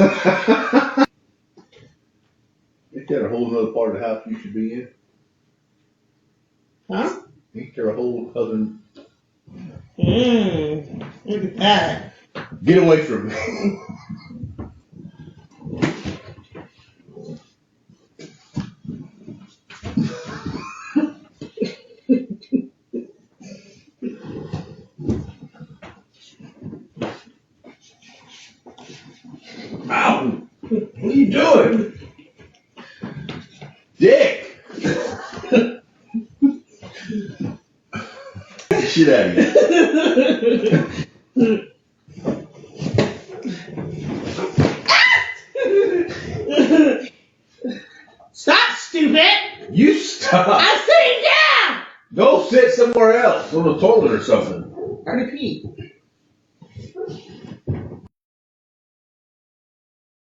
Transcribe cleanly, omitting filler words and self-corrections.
Ain't that a whole other part of the house you should be in? Huh? Ain't there a whole other? Look at that. Get away from me. Ow! What are you doing? Dick! Get the shit out of you. Stop, stupid! You stop. I'm sitting down! Go sit somewhere else on the toilet or something. I repeat.